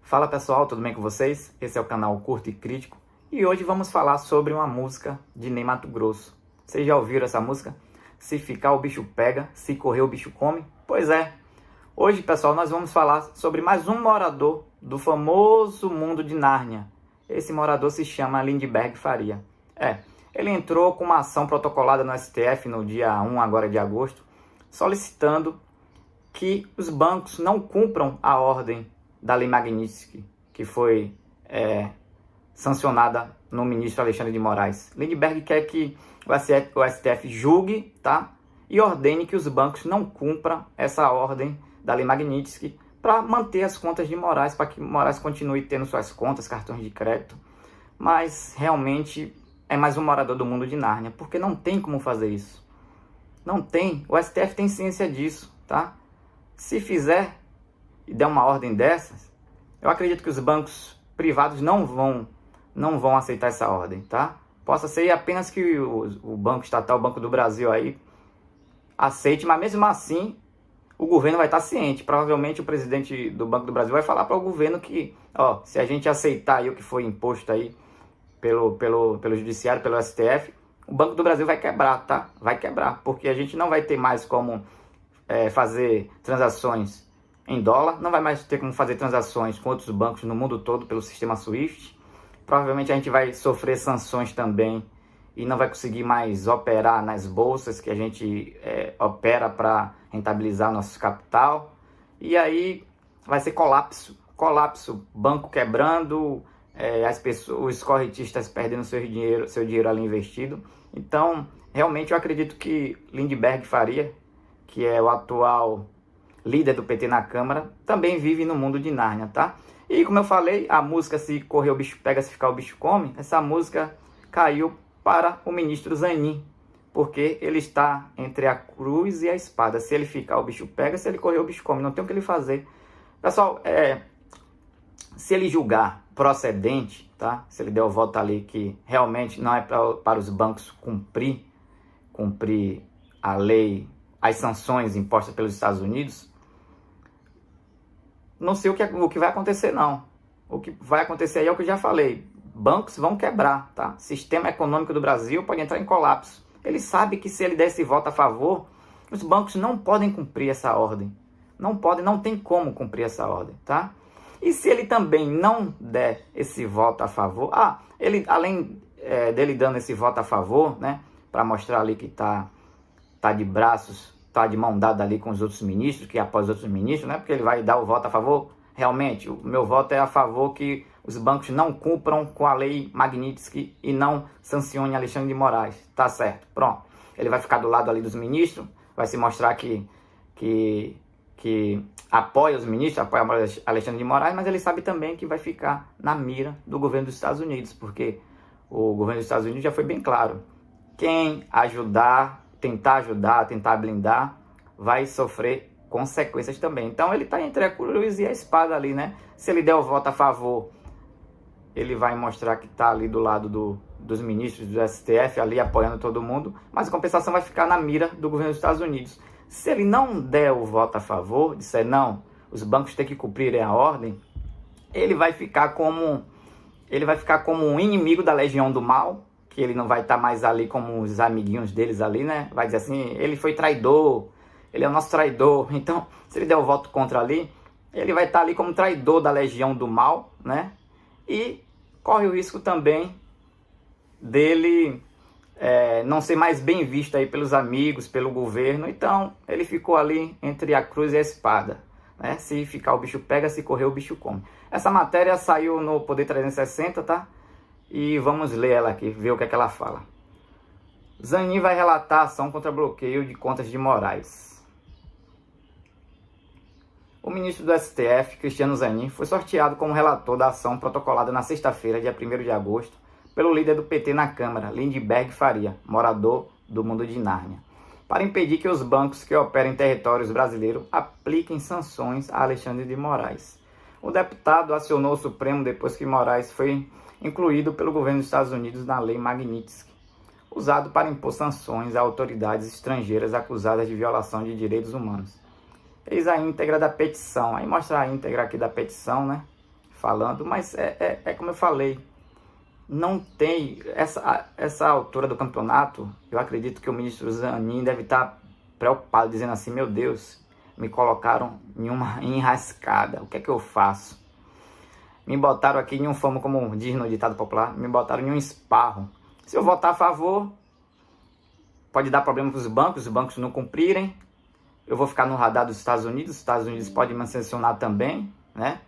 Fala pessoal, tudo bem com vocês? Esse é o canal Curto e Crítico e hoje vamos falar sobre uma música de Ney Matogrosso. Vocês já ouviram essa música? Se ficar o bicho pega, se correr o bicho come? Pois é, hoje pessoal nós vamos falar sobre mais um morador do famoso mundo de Nárnia. Esse morador se chama Lindbergh Faria. Ele entrou com uma ação protocolada no STF no dia 1 agora de agosto, solicitando que os bancos não cumpram a ordem da Lei Magnitsky, que foi sancionada no ministro Alexandre de Moraes. Lindbergh quer que o STF julgue, tá? E ordene que os bancos não cumpram essa ordem da Lei Magnitsky para manter as contas de Moraes, para que Moraes continue tendo suas contas, cartões de crédito. Mas realmente é mais um morador do mundo de Nárnia, porque não tem como fazer isso. Não tem. O STF tem ciência disso, tá? Se fizer e der uma ordem dessas, eu acredito que os bancos privados não vão aceitar essa ordem, tá? Possa ser apenas que o Banco Estatal, o Banco do Brasil aí, aceite, mas mesmo assim o governo vai estar ciente. Provavelmente o presidente do Banco do Brasil vai falar para o governo que, se a gente aceitar aí o que foi imposto aí pelo judiciário, pelo STF, o Banco do Brasil vai quebrar, tá? Vai quebrar, porque a gente não vai ter mais como fazer transações em dólar, não vai mais ter como fazer transações com outros bancos no mundo todo pelo sistema SWIFT. Provavelmente a gente vai sofrer sanções também e não vai conseguir mais operar nas bolsas que a gente opera para rentabilizar nosso capital. E aí vai ser colapso, banco quebrando, as pessoas, os correntistas perdendo seu dinheiro ali investido. Então, realmente eu acredito que Lindbergh Faria, que é o atual líder do PT na Câmara, também vive no mundo de Nárnia, tá? E como eu falei, a música Se Correr o Bicho Pega, Se Ficar o Bicho Come, essa música caiu para o ministro Zanin, porque ele está entre a cruz e a espada. Se ele ficar, o bicho pega; se ele correr, o bicho come. Não tem o que ele fazer. Pessoal, se ele julgar procedente, tá? Se ele der o voto ali que realmente não é para os bancos cumprir a lei, as sanções impostas pelos Estados Unidos, não sei o que vai acontecer, não. O que vai acontecer aí é o que eu já falei. Bancos vão quebrar, tá? Sistema econômico do Brasil pode entrar em colapso. Ele sabe que se ele der esse voto a favor, os bancos não podem cumprir essa ordem. Não tem como cumprir essa ordem, tá? E se ele também não der esse voto a favor, ele, além dele dando esse voto a favor, né, para mostrar ali que tá de braços, tá de mão dada ali com os outros ministros, que apoia os outros ministros, né? Porque ele vai dar o voto a favor. Realmente, o meu voto é a favor que os bancos não cumpram com a lei Magnitsky e não sancione Alexandre de Moraes. Tá certo, pronto. Ele vai ficar do lado ali dos ministros, vai se mostrar que apoia os ministros, apoia Alexandre de Moraes, mas ele sabe também que vai ficar na mira do governo dos Estados Unidos, porque o governo dos Estados Unidos já foi bem claro. Quem tentar blindar, vai sofrer consequências também. Então ele está entre a cruz e a espada ali, né? Se ele der o voto a favor, ele vai mostrar que está ali do lado dos ministros do STF, ali apoiando todo mundo, mas a compensação vai ficar na mira do governo dos Estados Unidos. Se ele não der o voto a favor, disser não, os bancos têm que cumprir a ordem, ele vai ficar como um inimigo da legião do mal, que ele não vai estar mais ali como os amiguinhos deles ali, né? Vai dizer assim, ele foi traidor, ele é o nosso traidor. Então, se ele der o voto contra ali, ele vai estar ali como traidor da legião do mal, né? E corre o risco também dele não ser mais bem visto aí pelos amigos, pelo governo. Então, ele ficou ali entre a cruz e a espada, né? Se ficar, o bicho pega; se correr, o bicho come. Essa matéria saiu no Poder 360, tá? E vamos ler ela aqui, ver o que é que ela fala. Zanin vai relatar ação contra bloqueio de contas de Moraes. O ministro do STF, Cristiano Zanin, foi sorteado como relator da ação protocolada na sexta-feira, dia 1º de agosto, pelo líder do PT na Câmara, Lindbergh Faria, morador do mundo de Nárnia, para impedir que os bancos que operam em territórios brasileiros apliquem sanções a Alexandre de Moraes. O deputado acionou o Supremo depois que Moraes foi incluído pelo governo dos Estados Unidos na lei Magnitsky, usado para impor sanções a autoridades estrangeiras acusadas de violação de direitos humanos. Eis a íntegra da petição. Aí mostra a íntegra aqui da petição, né? falando, mas é como eu falei, não tem, essa altura do campeonato, eu acredito que o ministro Zanin deve estar preocupado, dizendo assim, meu Deus, me colocaram em uma enrascada, o que é que eu faço? Me botaram aqui em um fumo, como diz no ditado popular, me botaram em um esparro. Se eu votar a favor, pode dar problema para os bancos não cumprirem, eu vou ficar no radar dos Estados Unidos podem me sancionar também, né?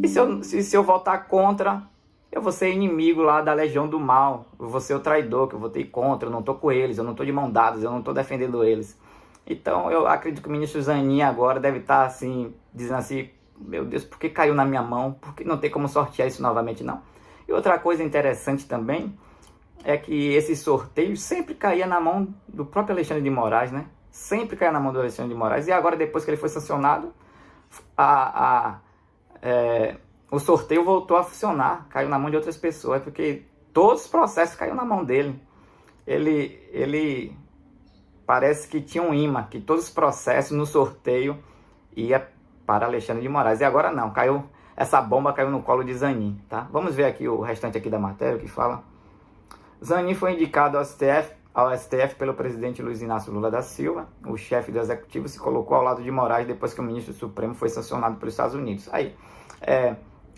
E se eu votar contra, eu vou ser inimigo lá da Legião do Mal, eu vou ser o traidor, que eu votei contra, eu não estou com eles, eu não estou de mão dadas, eu não estou defendendo eles. Então eu acredito que o ministro Zanin agora deve estar assim, dizendo assim, meu Deus, por que caiu na minha mão? Porque não tem como sortear isso novamente, não. E outra coisa interessante também é que esse sorteio sempre caía na mão do próprio Alexandre de Moraes, né? Sempre caía na mão do Alexandre de Moraes. E agora, depois que ele foi sancionado, o sorteio voltou a funcionar, caiu na mão de outras pessoas, porque todos os processos caíram na mão dele. Ele parece que tinha um imã, que todos os processos no sorteio ia para Alexandre de Moraes. E agora não, essa bomba caiu no colo de Zanin, tá? Vamos ver aqui o restante aqui da matéria, que fala. Zanin foi indicado ao STF pelo presidente Luiz Inácio Lula da Silva. O chefe do executivo se colocou ao lado de Moraes depois que o ministro Supremo foi sancionado pelos Estados Unidos. Aí,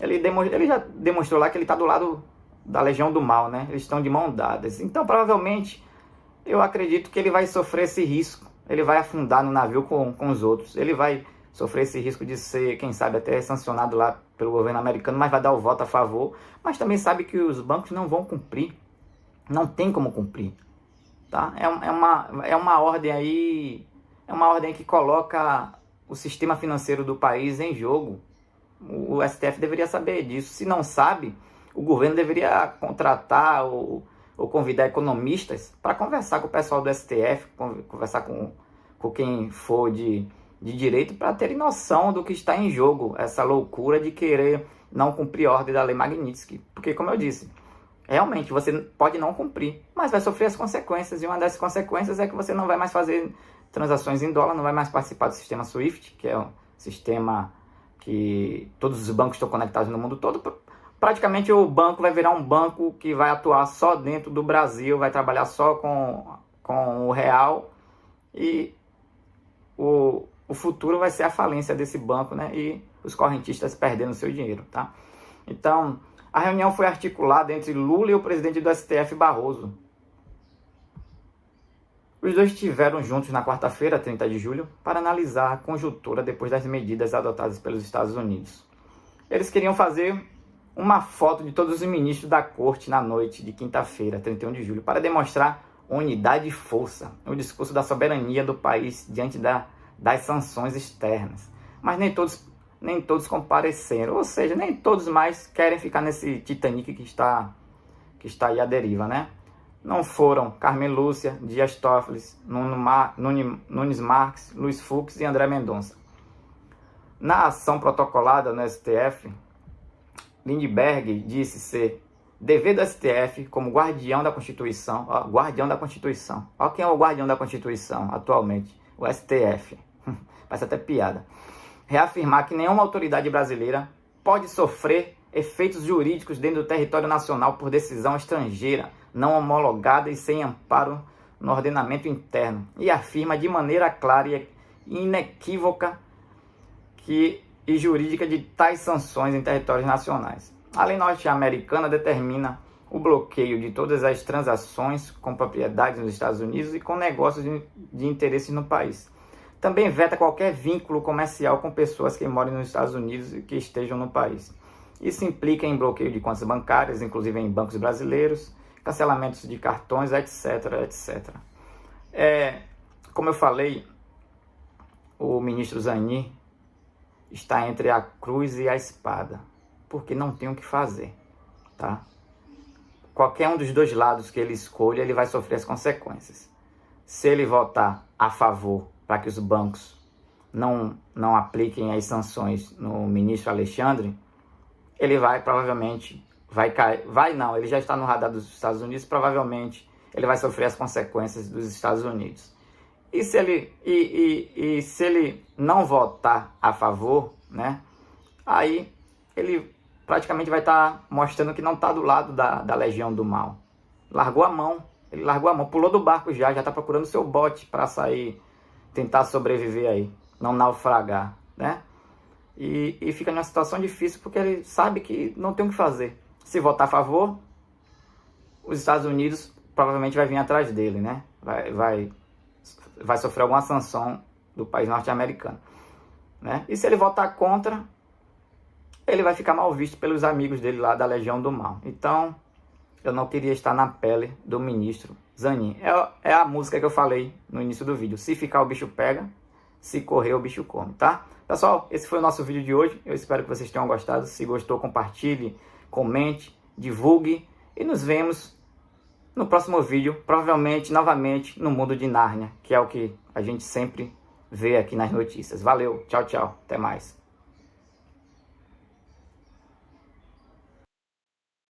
ele já demonstrou lá que ele está do lado da Legião do Mal, né? Eles estão de mão dadas. Então, provavelmente, eu acredito que ele vai sofrer esse risco. Ele vai afundar no navio com os outros. Ele vai sofrer esse risco de ser, quem sabe, até sancionado lá pelo governo americano, mas vai dar o voto a favor. Mas também sabe que os bancos não vão cumprir. Não tem como cumprir. Tá? É uma ordem aí, que coloca o sistema financeiro do país em jogo. O STF deveria saber disso. Se não sabe, o governo deveria contratar ou convidar economistas para conversar com o pessoal do STF, conversar com quem for de direito, para terem noção do que está em jogo, essa loucura de querer não cumprir a ordem da Lei Magnitsky. Porque, como eu disse, realmente você pode não cumprir, mas vai sofrer as consequências, e uma das consequências é que você não vai mais fazer transações em dólar, não vai mais participar do sistema SWIFT, que é o sistema que todos os bancos estão conectados no mundo todo. Praticamente o banco vai virar um banco que vai atuar só dentro do Brasil, vai trabalhar só com o real, e o futuro vai ser a falência desse banco, né? E os correntistas perdendo seu dinheiro, tá? Então, a reunião foi articulada entre Lula e o presidente do STF, Barroso. Os dois estiveram juntos na quarta-feira, 30 de julho, para analisar a conjuntura depois das medidas adotadas pelos Estados Unidos. Eles queriam fazer uma foto de todos os ministros da corte na noite de quinta-feira, 31 de julho, para demonstrar unidade e força no discurso da soberania do país diante das sanções externas. Mas nem todos compareceram, ou seja, nem todos mais querem ficar nesse Titanic que está aí à deriva, né? Não foram Carmen Lúcia, Dias Toffoli, Nunes Marques, Luiz Fux e André Mendonça. Na ação protocolada no STF, Lindbergh disse ser dever do STF como guardião da Constituição. Guardião da Constituição. Olha quem é o guardião da Constituição atualmente, o STF. Parece até piada. Reafirmar que nenhuma autoridade brasileira pode sofrer efeitos jurídicos dentro do território nacional por decisão estrangeira, não homologada e sem amparo no ordenamento interno. E afirma de maneira clara e inequívoca e jurídica de tais sanções em territórios nacionais. A lei norte-americana determina o bloqueio de todas as transações com propriedades nos Estados Unidos e com negócios de interesse no país. Também veta qualquer vínculo comercial com pessoas que moram nos Estados Unidos e que estejam no país. Isso implica em bloqueio de contas bancárias, inclusive em bancos brasileiros, cancelamentos de cartões, etc, etc. Como eu falei, o ministro Zanin está entre a cruz e a espada, porque não tem o que fazer, tá? Qualquer um dos dois lados que ele escolha, ele vai sofrer as consequências. Se ele votar a favor para que os bancos não apliquem as sanções no ministro Alexandre, ele ele já está no radar dos Estados Unidos, provavelmente ele vai sofrer as consequências dos Estados Unidos. E se ele não votar a favor, né, aí ele praticamente vai estar mostrando que não está do lado da Legião do Mal. Largou a mão, ele largou a mão, pulou do barco já está procurando seu bote para sair, tentar sobreviver aí, não naufragar, né? E fica numa situação difícil porque ele sabe que não tem o que fazer. Se votar a favor, os Estados Unidos provavelmente vai vir atrás dele, né? Vai sofrer alguma sanção do país norte-americano, né? E se ele votar contra, ele vai ficar mal visto pelos amigos dele lá da Legião do Mal. Então, eu não queria estar na pele do ministro Zanin. É a música que eu falei no início do vídeo. Se ficar, o bicho pega. Se correr, o bicho come, tá? Pessoal, esse foi o nosso vídeo de hoje. Eu espero que vocês tenham gostado. Se gostou, compartilhe, comente, divulgue. E nos vemos no próximo vídeo. Provavelmente, novamente, no mundo de Nárnia. Que é o que a gente sempre vê aqui nas notícias. Valeu, tchau, tchau. Até mais.